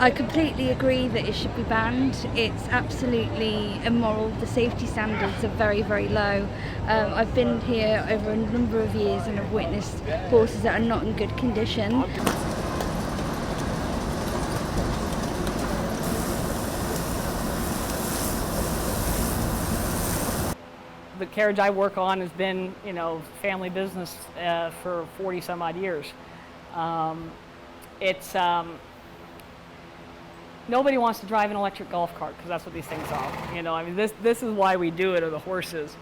I completely agree that it should be banned. It's absolutely immoral. The safety standards are very, very low. I've been here over a number of years and have witnessed horses that are not in good condition. The carriage I work on has been, family business for 40 some odd years. Nobody wants to drive an electric golf cart because that's what these things are. This is why we do it, are the horses.